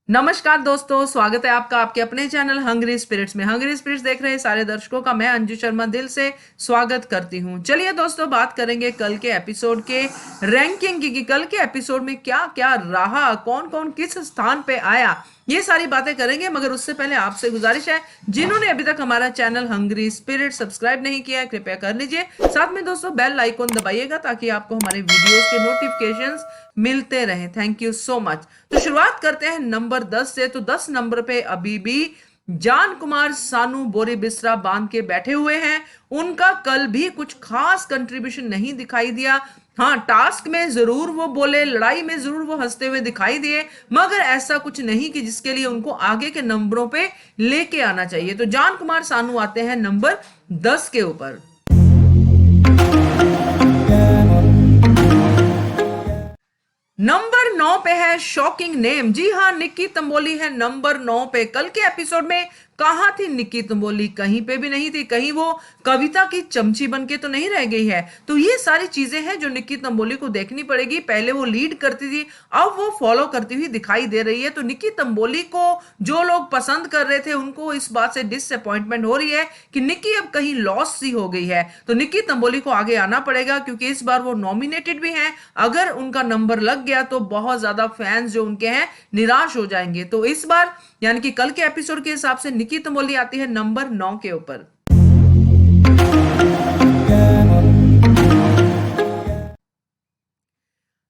नमस्कार दोस्तों, स्वागत है आपका आपके अपने चैनल हंग्री स्पिरिट्स में। हंग्री स्पिरिट्स देख रहे हैं सारे दर्शकों का मैं अंजू शर्मा दिल से स्वागत करती हूं। चलिए दोस्तों, बात करेंगे कल के एपिसोड के रैंकिंग की कि कल के एपिसोड में क्या क्या रहा, कौन कौन किस स्थान पे आया, ये सारी बातें करेंगे। मगर उससे पहले आपसे गुजारिश है, जिन्होंने अभी तक हमारा चैनल हंग्री स्पिरिट सब्सक्राइब नहीं किया है, कृपया कर लीजिए। साथ में दोस्तों बेल आइकॉन दबाइएगा ताकि आपको हमारे वीडियोस के नोटिफिकेशंस मिलते रहें। Thank you so much. तो शुरुआत करते हैं नंबर 10 से। तो 10 नंबर पे अभी भी जान कुमार सानू बोरी बिस्तरा बांध के बैठे हुए हैं। उनका कल भी कुछ खास कंट्रीब्यूशन नहीं दिखाई दिया। हाँ, टास्क में जरूर वो बोले, लड़ाई में जरूर वो हंसते हुए दिखाई दिए, मगर ऐसा कुछ नहीं कि जिसके लिए उनको आगे के नंबरों पे लेके आना चाहिए। तो जान कुमार सानू आते हैं नंबर 10 के ऊपर। नंबर 9 पे है शॉकिंग नेम। जी हाँ, निक्की तंबोली है नंबर 9 पे। कल के एपिसोड में कहां थी निक्की तंबोली? कहीं पे भी नहीं थी। कहीं वो कविता की चमची बन के तो नहीं रह गई है। तो ये सारी चीजें हैं जो निक्की तंबोली को देखनी पड़ेगी। पहले वो लीड करती थी, अब वो फॉलो करती हुई दिखाई दे रही है। तो निक्की तंबोली को जो लोग पसंद कर रहे थे, उनको इस बात से डिसअपॉइंटमेंट हो रही है कि निक्की अब कहीं लॉस सी हो गई है। तो निक्की तंबोली को आगे आना पड़ेगा, क्योंकि इस बार वो नॉमिनेटेड भी हैं। अगर उनका नंबर लग गया तो बहुत ज्यादा फैंस जो उनके हैं निराश हो जाएंगे। तो इस बार यानी कि कल के एपिसोड के हिसाब से निक्की तंबोली आती है नंबर 9 के ऊपर।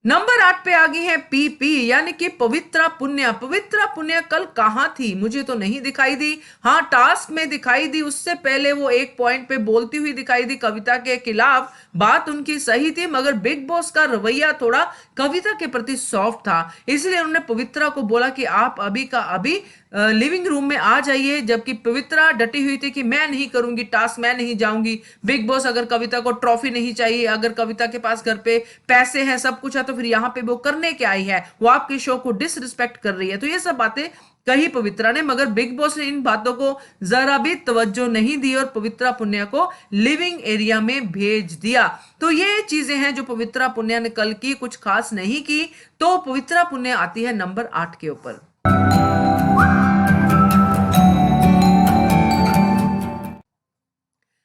नंबर 8 पे आ गई है पीपी, यानी कि पवित्रा पुन्या। पवित्रा पुन्या कल कहां थी? मुझे तो नहीं दिखाई दी। हाँ, टास्क में दिखाई दी। उससे पहले वो एक पॉइंट पे बोलती हुई दिखाई दी कविता के खिलाफ। बात उनकी सही थी, मगर बिग बॉस का रवैया थोड़ा कविता के प्रति सॉफ्ट था। इसलिए उन्होंने पवित्रा को बोला कि आप अभी का अभी लिविंग रूम में आ जाइए। जबकि पवित्रा डटी हुई थी कि मैं नहीं करूंगी टास्क, मैं नहीं जाऊंगी। बिग बॉस, अगर कविता को ट्रॉफी नहीं चाहिए, अगर कविता के पास घर पे पैसे हैं, सब कुछ है, तो फिर यहाँ पे वो करने क्या आई है? वो आपके शो को डिसरिस्पेक्ट कर रही है। तो ये सब बातें कही पवित्रा ने, मगर बिग बॉस ने इन बातों को जरा भी तवज्जो नहीं दी और पवित्रा पुन्या को लिविंग एरिया में भेज दिया। तो ये चीजें हैं जो पवित्रा पुन्या ने कल की, कुछ खास नहीं की। तो पवित्रा पुन्या आती है नंबर 8 के ऊपर।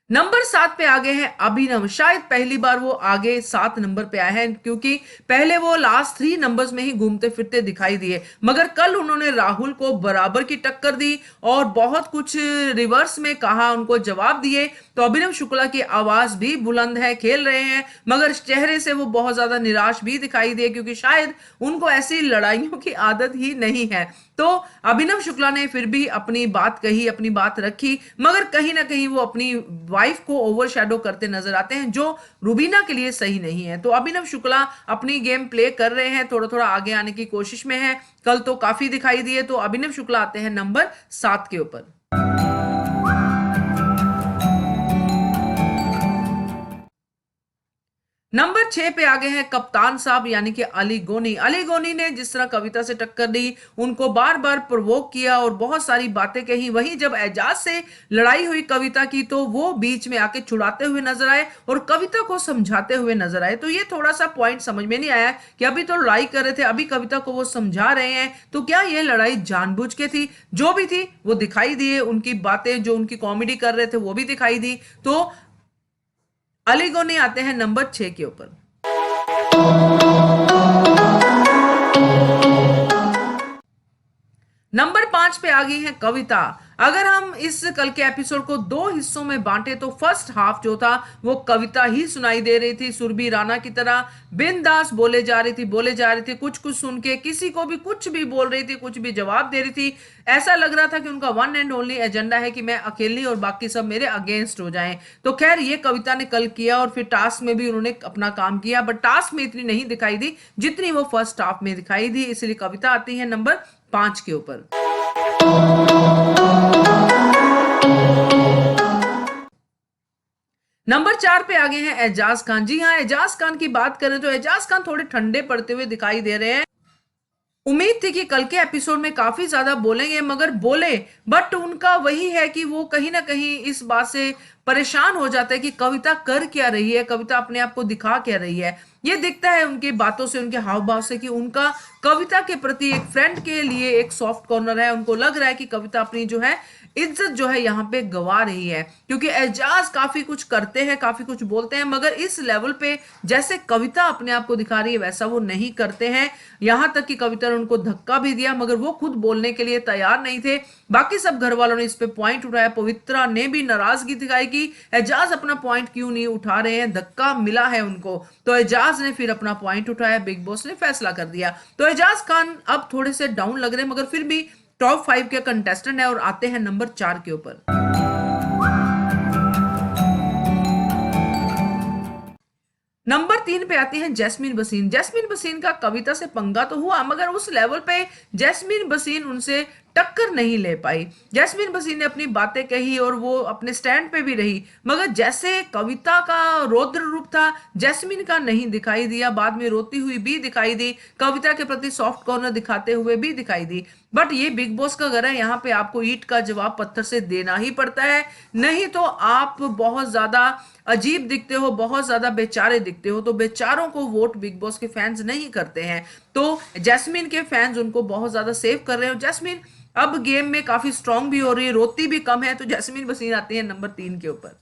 नंबर 7 पे आगे हैं अभिनव। शायद पहली बार वो आगे 7 नंबर पे आए हैं, क्योंकि पहले वो लास्ट 3 नंबर्स में ही घूमते फिरते दिखाई दिए। मगर कल उन्होंने राहुल को बराबर की टक्कर दी और बहुत कुछ रिवर्स में कहा, उनको जवाब दिए। तो अभिनव शुक्ला की आवाज भी बुलंद है, खेल रहे हैं, मगर चेहरे से वो बहुत ज्यादा निराश भी दिखाई दिए, क्योंकि शायद उनको ऐसी लड़ाइयों की आदत ही नहीं है। तो अभिनव शुक्ला ने फिर भी अपनी बात कही, अपनी बात रखी, मगर कहीं ना कहीं वो अपनी वाइफ को ओवरशैडो करते नजर आते हैं, जो रुबीना के लिए सही नहीं है। तो अभिनव शुक्ला अपनी गेम प्ले कर रहे हैं, थोड़ा थोड़ा आगे आने की कोशिश में है। कल तो काफी दिखाई दिए। तो अभिनव शुक्ला आते हैं नंबर 7 के ऊपर। नंबर 6 पे आगे हैं कप्तान साहब, यानी कि अली गोनी। अली गोनी ने जिस तरह कविता से टक्कर दी, उनको बार बार प्रोवोक किया और बहुत सारी बातें कही। वहीं जब एजाज से लड़ाई हुई कविता की, तो वो बीच में आके छुड़ाते हुए नजर आए और कविता को समझाते हुए नजर आए। तो ये थोड़ा सा पॉइंट समझ में नहीं आया कि अभी तो लड़ाई कर रहे थे, अभी कविता को वो समझा रहे हैं, तो क्या ये लड़ाई जानबूझ के थी? जो भी थी वो दिखाई दिए, उनकी बातें जो उनकी कॉमेडी कर रहे थे वो भी दिखाई दी। तो अली गोनी आते हैं नंबर 6 के ऊपर। नंबर 5 पे आ गई है कविता। अगर हम इस कल के एपिसोड को 2 हिस्सों में बांटे, तो फर्स्ट हाफ जो था वो कविता ही सुनाई दे रही थी, सुरभि राणा की तरह बिंदास बोले जा रही थी, बोले जा रही थी, कुछ कुछ सुन के किसी को भी कुछ भी बोल रही थी, कुछ भी जवाब दे रही थी। ऐसा लग रहा था कि उनका वन एंड ओनली एजेंडा है कि मैं अकेली और बाकी सब मेरे अगेंस्ट हो जाएं। तो खैर, ये कविता ने कल किया और फिर टास्क में भी उन्होंने अपना काम किया, बट टास्क में इतनी नहीं दिखाई दी जितनी वो फर्स्ट हाफ में दिखाई दी। इसलिए कविता आती है नंबर 5 के ऊपर। नंबर 4 पे आगे हैं एजाज खान। जी हाँ, एजाज खान की बात करें तो एजाज खान थोड़े ठंडे पड़ते हुए दिखाई दे रहे हैं। उम्मीद थी कि कल के एपिसोड में काफी ज्यादा बोलेंगे, मगर बोले, बट उनका वही है कि वो कहीं ना कहीं इस बात से परेशान हो जाता है कि कविता कर क्या रही है, कविता अपने आप को दिखा क्या रही है। ये दिखता है उनकी बातों से, उनके हाव भाव से कि उनका कविता के प्रति एक फ्रेंड के लिए एक सॉफ्ट कॉर्नर है। उनको लग रहा है कि कविता अपनी जो है इज्जत जो है यहाँ पे गवा रही है, क्योंकि एजाज काफी कुछ करते हैं, काफी कुछ बोलते हैं, मगर इस लेवल पे जैसे कविता अपने आप को दिखा रही है वैसा वो नहीं करते हैं। यहां तक कि कविता ने उनको धक्का भी दिया मगर वो खुद बोलने के लिए तैयार नहीं थे। बाकी सब घर वालों ने इस पे पॉइंट उठाया, पवित्रा ने भी नाराजगी दिखाई कि एजाज अपना पॉइंट क्यों नहीं उठा रहे हैं, धक्का मिला है उनको। तो एजाज ने फिर अपना पॉइंट उठाया, बिग बॉस ने फैसला कर दिया। तो एजाज खान अब थोड़े से डाउन लग रहे हैं, मगर फिर भी टॉप 5 के कंटेस्टेंट है और आते हैं नंबर 4 के ऊपर। नंबर 3 पे आती हैं जैस्मीन भसीन। जैस्मीन भसीन का कविता से पंगा तो हुआ मगर उस लेवल पे जैस्मीन भसीन उनसे टक्कर नहीं ले पाई। जैस्मीन भसीन ने अपनी बातें कही और वो अपने स्टैंड पे भी रही, मगर जैसे कविता का रौद्र रूप था जैस्मीन का नहीं दिखाई दिया। बाद में रोती हुई भी दिखाई दी, कविता के प्रति सॉफ्ट कॉर्नर दिखाते हुए भी दिखाई दी। बट ये बिग बॉस का घर है, यहाँ पे आपको ईंट का जवाब पत्थर से देना ही पड़ता है, नहीं तो आप बहुत ज्यादा अजीब दिखते हो, बहुत ज्यादा बेचारे दिखते हो। तो बेचारों को वोट बिग बॉस के फैंस नहीं करते हैं, तो जैस्मीन के फैंस उनको बहुत ज्यादा सेव कर रहे हो। जैस्मीन अब गेम में काफी स्ट्रांग भी हो रही है, रोती भी कम है, तो जैस्मीन भसीन आती है नंबर 3 के ऊपर।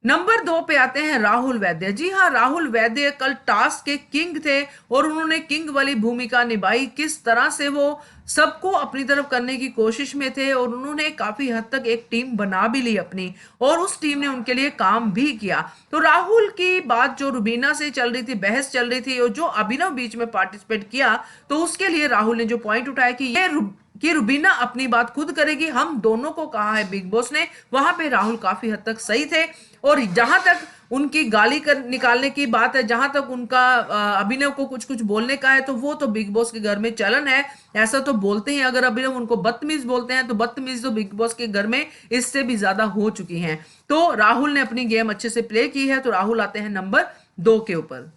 नंबर 2 पे आते हैं राहुल वैद्य। जी हाँ, राहुल वैद्य कल टास्क के किंग थे और उन्होंने किंग वाली भूमिका निभाई। किस तरह से वो सबको अपनी तरफ करने की कोशिश में थे और उन्होंने काफी हद तक एक टीम बना भी ली अपनी, और उस टीम ने उनके लिए काम भी किया। तो राहुल की बात जो रुबीना से चल रही थी, बहस चल रही थी, और जो अभिनव बीच में पार्टिसिपेट किया, तो उसके लिए राहुल ने जो पॉइंट उठाया कि रुबीना अपनी बात खुद करेगी, हम दोनों को कहा है बिग बॉस ने, वहां पे राहुल काफी हद तक सही थे। और जहां तक उनकी गाली निकालने की बात है, जहां तक उनका अभिनव को कुछ कुछ बोलने का है, तो वो तो बिग बॉस के घर में चलन है, ऐसा तो बोलते हैं। अगर अभिनव उनको बदतमीज बोलते हैं तो बदतमीज तो बिग बॉस के घर में इससे भी ज्यादा हो चुकी हैं। तो राहुल ने अपनी गेम अच्छे से प्ले की है, तो राहुल आते हैं नंबर 2 के ऊपर।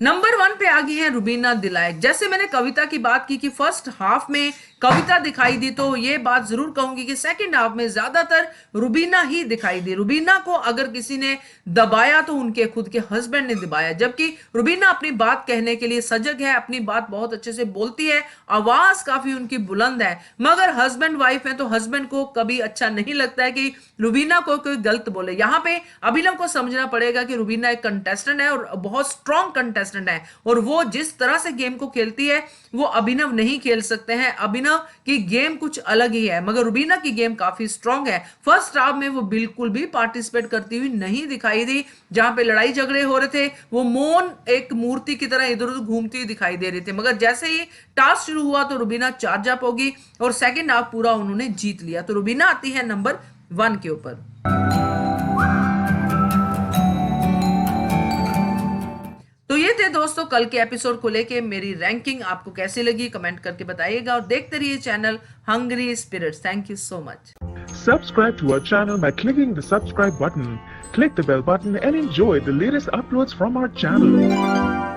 नंबर 1 पे आ गई है रुबीना दिलायक। जैसे मैंने कविता की बात की कि फर्स्ट हाफ में कविता दिखाई दी, तो ये बात जरूर कहूंगी कि सेकंड हाफ में ज्यादातर रुबीना ही दिखाई दी। रुबीना को अगर किसी ने दबाया तो उनके खुद के हस्बैंड ने दबाया, जबकि रुबीना अपनी बात कहने के लिए सजग है, अपनी बात बहुत अच्छे से बोलती है, आवाज काफी उनकी बुलंद है, मगर हस्बैंड वाइफ है तो हस्बैंड को कभी अच्छा नहीं लगता है कि रुबीना को कोई गलत बोले। यहाँ पे अभिनव को समझना पड़ेगा कि रुबीना एक कंटेस्टेंट है और बहुत स्ट्रॉन्ग कंटेस्टेंट है, और वो जिस तरह से गेम को खेलती है वो अभिनव नहीं खेल सकते हैं। अभिनव की गेम कुछ अलग ही है, मगर रुबीना की गेम काफी स्ट्रांग है। फर्स्ट हाफ में वो बिल्कुल भी पार्टिसिपेट करती हुई नहीं दिखाई दी। जहां पे लड़ाई झगड़े हो रहे थे वो मौन एक मूर्ति की तरह इधर उधर घूमती हुई दिखाई दे रही थी, मगर जैसे ही टास्क शुरू हुआ तो रुबीना चार्ज अप होगी और सेकंड हाफ पूरा उन्होंने जीत लिया। तो रुबीना आती है नंबर 1 के ऊपर। तो ये थे दोस्तों कल के एपिसोड को लेके मेरी रैंकिंग। आपको कैसी लगी कमेंट करके बताइएगा और देखते रहिए channel Hungry Spirits. Thank you so much. Subscribe to our channel by clicking the subscribe button. Click the bell button and enjoy the latest uploads from our channel.